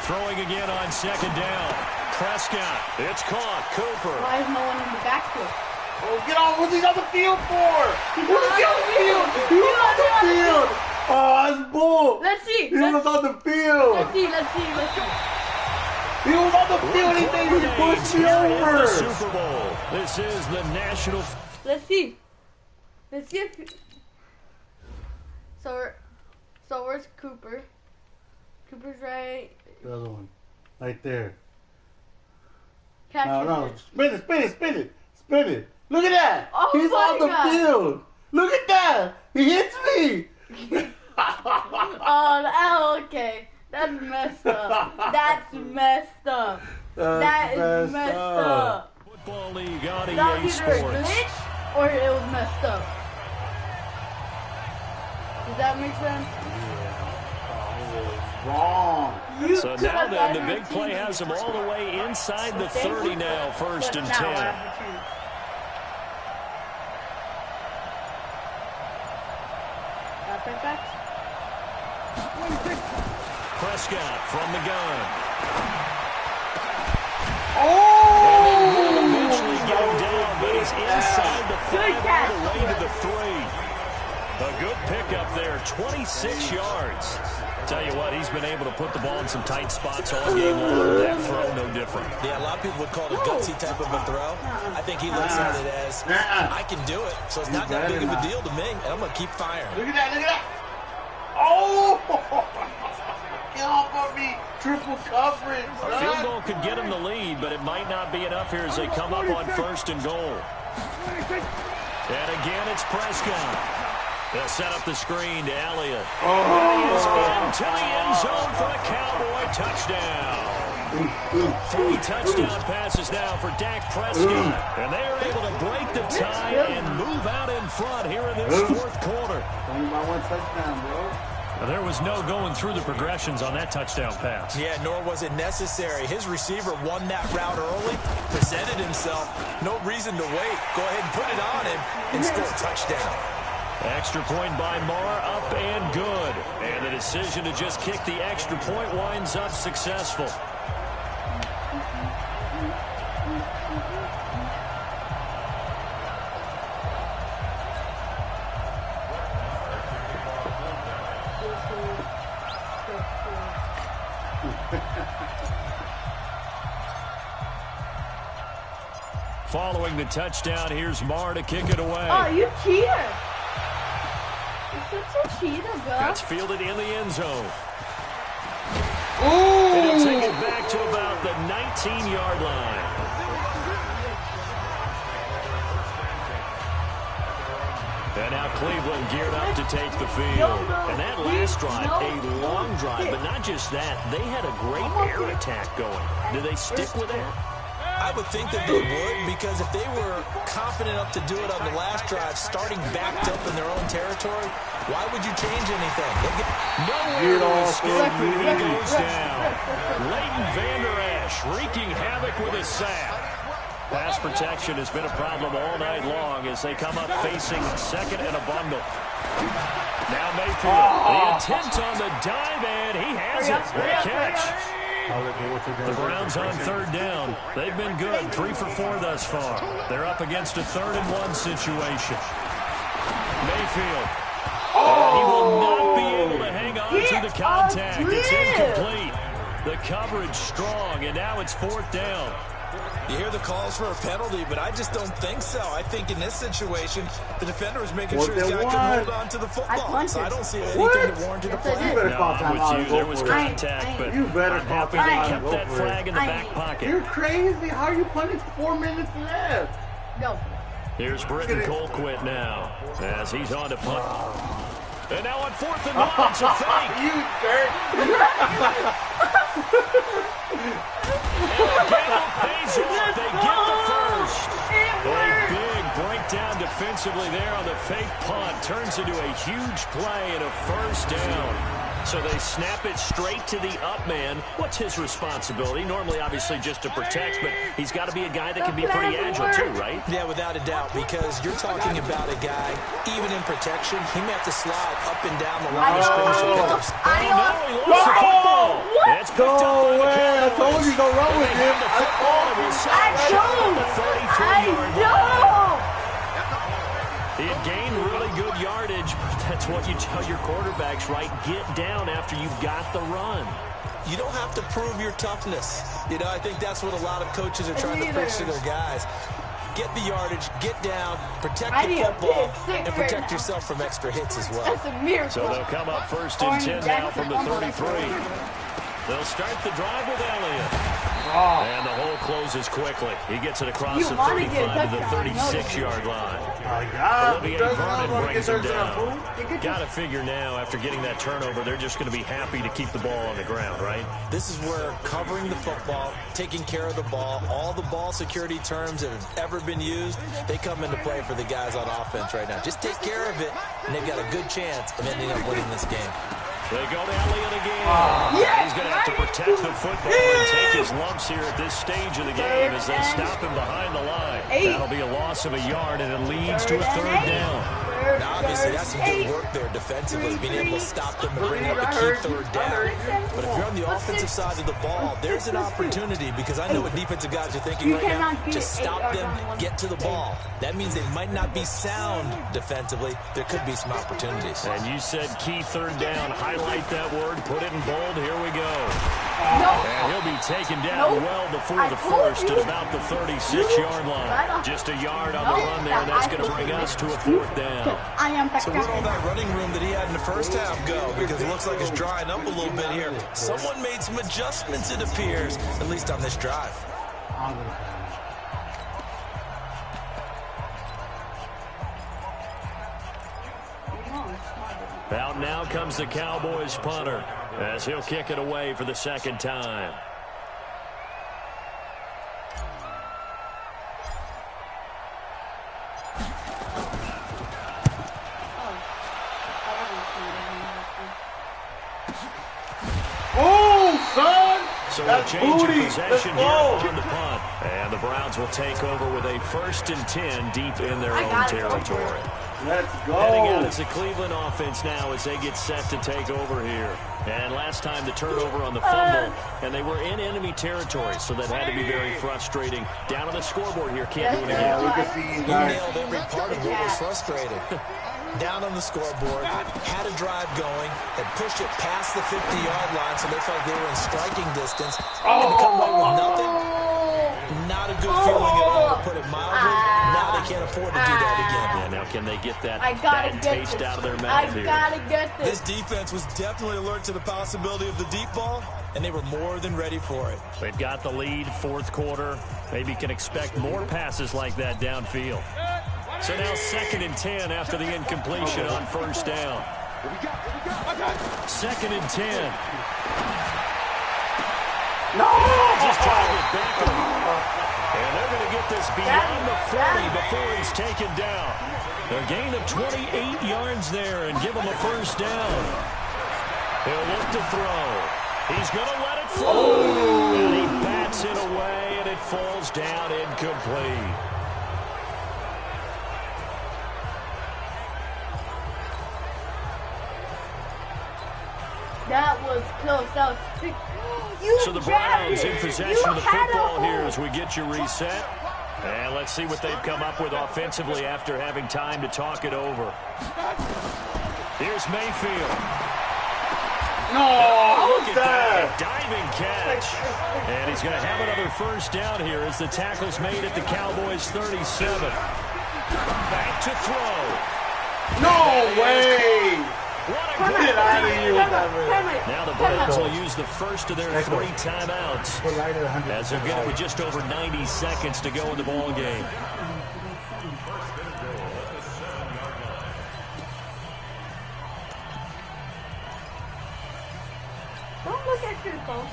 Throwing again on 2nd down. Prescott, it's caught. Cooper. Why is no one in the backfield? Oh, get on. What's he on the field for? What's he on the field? He was on the field. Oh, that's bull. Let's see. He was on the field. Let's see. He was on the field. He thinks he pushed me over. Super Bowl. This is the national. Let's see. Let's see if. So where's Cooper? Cooper's right. The other one, right there. Catch No, spin it. Look at that. Oh, he's on the field. Look at that. He hits me. Oh, okay. That's messed up. That is messed up. Football League on EA That was either a Sports. glitch or it was messed up. Does that make sense? Wrong. So now then, the big play has them all the way inside the 30 now, 1st and 10. Prescott from the gun. Oh! And they will eventually get him down, but he's inside the 5 all the way to the 3. A good pickup there, 26 yards. Tell you what, he's been able to put the ball in some tight spots all game long. That throw, no different. Yeah, a lot of people would call it a gutsy type of a throw. I think he looks at it as, I can do it, so it's not that big of a deal to me, and I'm going to keep firing. Look at that. Oh! Get off of me. Triple coverage. A field goal could get him the lead, but it might not be enough here as they come up on 1st and goal. And again, it's Prescott. They'll set up the screen to Elliott. He is into the end zone for a Cowboy touchdown. 3 touchdown passes now for Dak Prescott. And they are able to break the tie and move out in front here in this 4th quarter. Only by 1 touchdown, bro. Well, there was no going through the progressions on that touchdown pass. Yeah, nor was it necessary. His receiver won that route early, presented himself. No reason to wait. Go ahead and put it on him and score a touchdown. Extra point by Marr, up and good. And the decision to just kick the extra point winds up successful. Following the touchdown, here's Marr to kick it away. Oh, you cheater. You're such a cheater, bro. That's fielded in the end zone. Ooh. And he'll take it back to about the 19-yard line. And now Cleveland geared up to take the field. And that last drive, a long drive, but not just that. They had a great air attack going. Do they stick with that? I would think that they would, because if they were confident enough to do it on the last drive, starting backed up in their own territory, why would you change anything? Nowhere to escape, and he goes down. Leighton Vander Esch wreaking havoc with a sack. Pass protection has been a problem all night long as they come up facing second and a bundle. Now Mayfield, the attempt on the dive, and he has it. What a catch. The Browns on third down. They've been good, 3 for 4 thus far. They're up against a 3rd and 1 situation. Mayfield. He will not be able to hang on to the contact. It's incomplete. The coverage strong, and now it's 4th down. You hear the calls for a penalty, but I just don't think so. I think in this situation, the defender was making sure his guy couldn't hold on to the football. So I don't see anything that warranted a flag. No, I'm with you. There was contact, but I'm happy they kept that flag in the back pocket. You're crazy. How are you punting 4 minutes left? Go. Here's Britton Colquitt now as he's on to punt. And now on 4th and 1, it's a fake. You jerk. Gamble pays off. They get the first. A big breakdown defensively there on the fake punt. Turns into a huge play and a 1st down. So they snap it straight to the up man. What's his responsibility? Normally, obviously, just to protect, but he's got to be a guy that can be pretty agile too, right? Yeah, without a doubt, because you're talking about a guy, even in protection, he may have to slide up and down the line of scrimmage to pick up. Oh, no, he lost the football. That's picked up by the I told you, go run with him. He had gained really good yardage, but that's what you tell your quarterbacks, right? Get down after you've got the run. You don't have to prove your toughness. You know, I think that's what a lot of coaches are trying to preach to their guys. Get the yardage, get down, protect the football, and protect yourself from extra hits as well. That's a miracle. So they'll come up 1st and 10 now from the 33. They'll start the drive with Elliott. And the hole closes quickly. He gets it across the 35 to the 36-yard line. Olivier Vernon brings him down. Got to figure now, after getting that turnover, they're just going to be happy to keep the ball on the ground, right? This is where covering the football, taking care of the ball, all the ball security terms that have ever been used, they come into play for the guys on offense right now. Just take care of it, and they've got a good chance of ending up winning this game. They go to Elliott again. He's going to have to protect the football and take his lumps here at this stage of the game as they stop him behind the line. That'll be a loss of a yard, and it leads to a 3rd down. Now, obviously, that's some good work there defensively, being able to stop them and bring up a key 3rd down. But if you're on the offensive side of the ball, there's an opportunity, because I know what defensive guys are thinking right now. Just stop them, get to the ball. That means they might not be sound defensively. There could be some opportunities. And you said key 3rd down. Highlight that word, put it in bold. Here we go. And he'll be taken down well before the 1st at about the 36-yard line. Just a yard on the run there, and that's going to bring us to a 4th down. So where'd all that running room that he had in the first half go? Because it looks like it's drying up a little bit here. Someone made some adjustments, it appears, at least on this drive. Out now comes the Cowboys punter as he'll kick it away for the 2nd time. Oh, son! So a change of possession here on the punt. And the Browns will take over with a 1st and 10 deep in their own territory. Let's go. Heading out as the Cleveland offense now as they get set to take over here. And last time the turnover on the fumble, and they were in enemy territory, so that had to be very frustrating. Down on the scoreboard here, can't do it again. You nailed every part of what was frustrating. Down on the scoreboard, had a drive going, and pushed it past the 50-yard line, so they felt like they were in striking distance. And to come away with nothing, not a good feeling at all, to put it mildly. Now they can't afford to do that again. Yeah, now can they get that bad taste out of their mouth here? I gotta get this. This defense was definitely alert to the possibility of the deep ball, and they were more than ready for it. They've got the lead, fourth quarter. Maybe can expect more passes like that downfield. So now 2nd and 10 after the incompletion on first down. 2nd and 10. No! Just trying to get back him. And they're going to get this beyond the 40 before he's taken down. A gain of 28 yards there and give him a first down. He'll look to throw. He's going to let it fly. And he bats it away, and it falls down incomplete. That was close. That was quick. So the Browns in possession of the football here as we get you reset. And let's see what they've come up with offensively after having time to talk it over. Here's Mayfield. No, look at that. Diving catch. And he's going to have another first down here as the tackle's made at the Cowboys' 37. Back to throw. No way. What a Get out of here with that. Now the Browns will use the first of their 3 timeouts as they're getting with just over 90 seconds to go in the ball game. Don't look at your phone.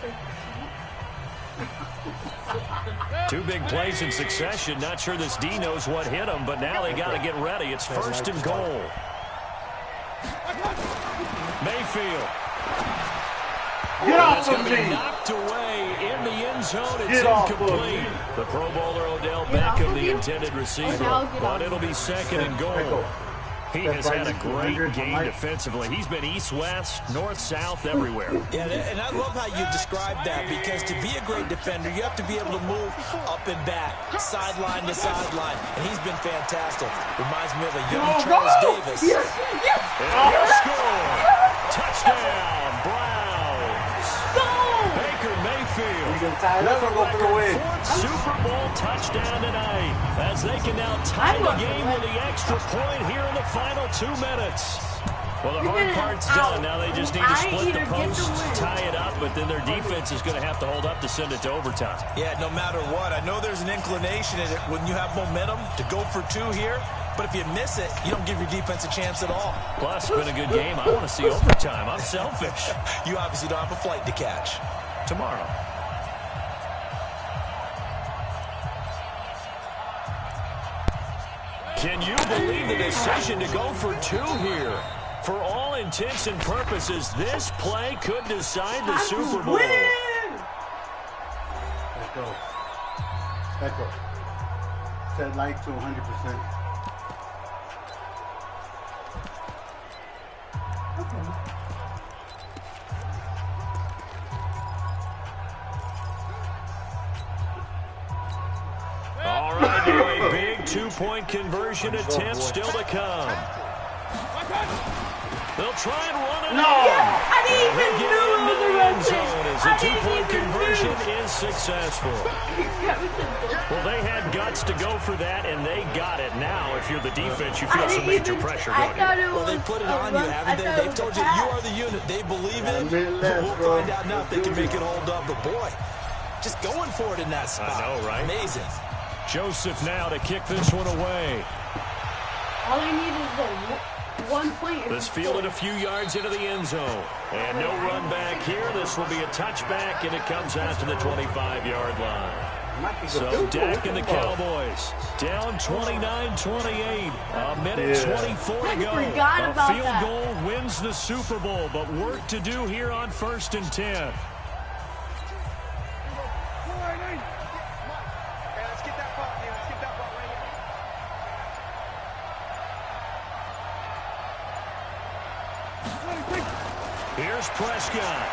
2 big plays in succession. Not sure this D knows what hit him, but now they got to get ready. It's 1st and goal. Mayfield. Get off of me. Knocked away in the end zone. It's incomplete. The Pro Bowler Odell Beckham, the intended receiver. But it'll be 2nd and goal. He has had a great game defensively. He's been east-west, north-south, everywhere. Yeah, and I love how you described that, because to be a great defender, you have to be able to move up and back, sideline to sideline, and he's been fantastic. Reminds me of a young Charles Davis. Yes. Score! Touchdown, Browns! Baker Mayfield. Fourth Super Bowl touchdown tonight, as they can now tie the game with the extra point here in the final 2 minutes. Well, the hard part's done. Now they just need to split the posts, tie it up, but then their defense is going to have to hold up to send it to overtime. Yeah, no matter what. I know there's an inclination in it when you have momentum to go for 2 here, but if you miss it, you don't give your defense a chance at all. Plus, it's been a good game. I want to see overtime. I'm selfish. You obviously don't have a flight to catch. Tomorrow. Can you believe the decision to go for 2 here? For all intents and purposes, this play could decide the Super Bowl. Let's go. Let's go. Set light to 100%. All right, now a big 2-point conversion attempt still to come. They'll try and run it. No! I didn't even know the end zone as the 2-point conversion is successful. Well, they had guts to go for that, and they got it. Now, if you're the defense, you feel some major pressure going here. Well, they put it on you, haven't they? They've told you you are the unit they believe in. We'll find out now if they can make it hold up. But, boy, just going for it in that spot. I know, right? Amazing. Joseph now to kick this one away. All I need is the 1 point. This fielded a few yards into the end zone. And no run back here. This will be a touchback, and it comes out to the 25-yard line. So Dak and the Cowboys down 29-28. A minute 24 to go. A field goal wins the Super Bowl, but work to do here on 1st and 10. Here's Prescott.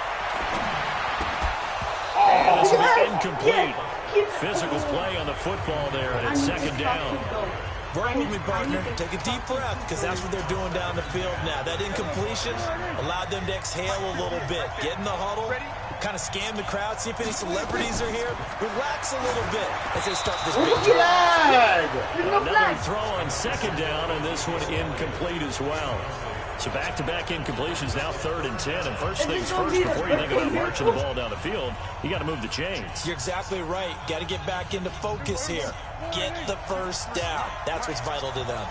And this is incomplete. Physical play on the football there, and it's second down. Work with me, partner. Take a deep breath, because that's what they're doing down the field now. That incompletion allowed them to exhale a little bit. Get in the huddle, kind of scan the crowd, see if any celebrities are here. Relax a little bit as they start this big drive. Another throw on second down, and this one incomplete as well. So back-to-back incompletions, now 3rd and 10. And first things first, before you think about marching the ball down the field, you got to move the chains. You're exactly right. Got to get back into focus here. Get the first down. That's what's vital to them.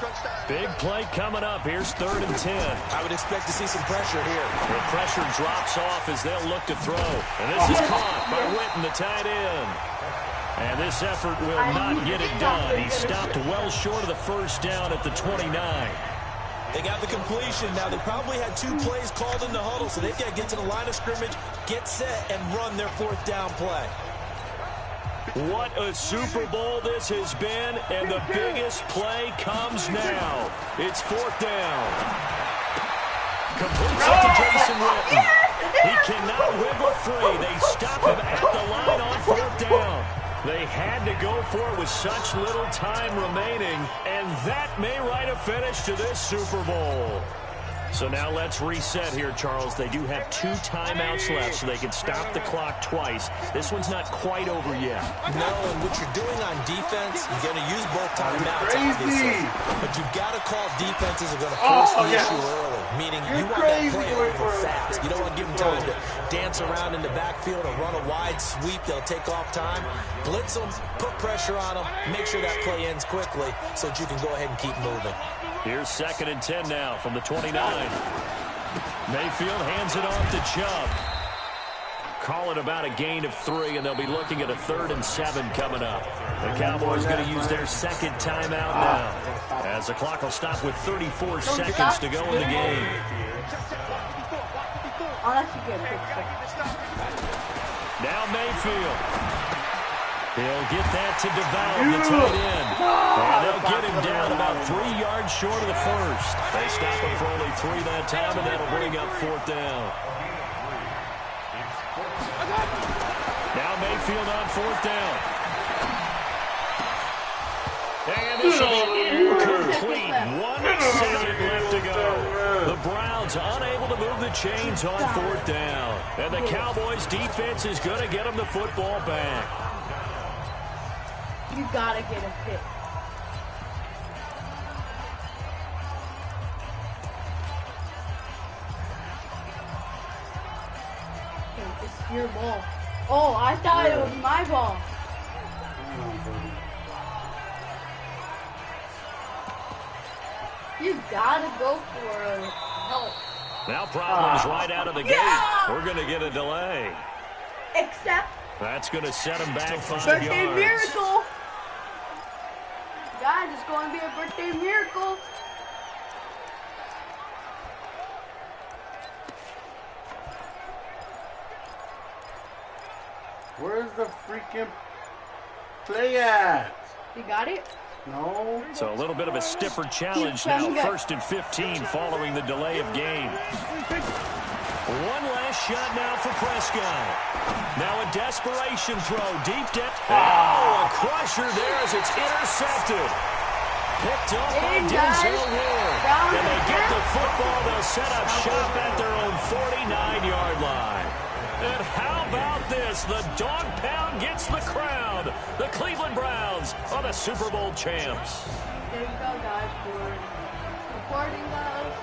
Big play coming up. Here's 3rd and 10. I would expect to see some pressure here. The pressure drops off as they'll look to throw. And this is caught by Witten, the tight end. And this effort will not get it done. He stopped well short of the first down at the 29. They got the completion. Now, they probably had 2 plays called in the huddle, so they've got to get to the line of scrimmage, get set, and run their 4th down play. What a Super Bowl this has been, and the biggest play comes now. It's 4th down. Completes it to Jason Witten. He cannot wiggle free. They stop him at the line on 4th down. They had to go for it with such little time remaining, and that may write a finish to this Super Bowl. So now let's reset here, Charles. They do have 2 timeouts left, so they can stop the clock twice. This one's not quite over yet. No, and what you're doing on defense, you're going to use both timeouts, obviously. But you've got to call defenses are going to force the issue early, meaning you want that play over fast. You don't want to give them time to dance around in the backfield or run a wide sweep. They'll take off time. Blitz them, put pressure on them, make sure that play ends quickly so that you can go ahead and keep moving. Here's 2nd and 10 now from the 29. Mayfield hands it off to Chubb. Call it about a gain of 3, and they'll be looking at a 3rd and 7 coming up. The Cowboys going to use their 2nd timeout now, as the clock will stop with 34 seconds to go in the game. Now Mayfield. He'll get that to develop the tight end. And they'll get him down about 3 yards short of the first. They stop him for only 3 that time, and that'll bring up 4th down. Now Mayfield on 4th down. And this will be incomplete. 1 second left to go. The Browns unable to move the chains on 4th down. And the Cowboys defense is going to get them the football back. You gotta get a pick. Okay, it's your ball. Oh, I thought it was my ball. You gotta go for help. Now problems right out of the gate. We're going to get a delay. Except that's going to set him back 5 birthday yards. Miracle. Guys, it's going to be a birthday miracle. Where's the freaking play at? You got it? No. So a little bit of a stiffer challenge now. 1st and 15 following the delay of game. One last shot now for Prescott. Now a desperation throw deep down. Oh, a crusher there as it's intercepted. Picked up by Denzel Ward. And they get the football. They'll set up shop at their own 49-yard line. And how about this? The dog pound gets the crowd. The Cleveland Browns are the Super Bowl champs. There you go, guys, for supporting us.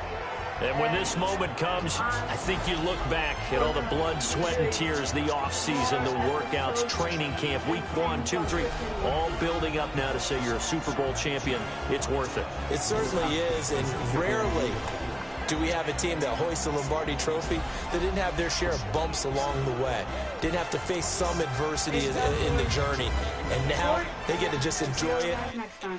And when this moment comes, I think you look back at all the blood, sweat, and tears, the offseason, the workouts, training camp, week 1, 2, 3, all building up now to say you're a Super Bowl champion. It's worth it. It certainly is, and rarely do we have a team that hoists the Lombardi Trophy that didn't have their share of bumps along the way, didn't have to face some adversity in the journey, and now they get to just enjoy it. Next time.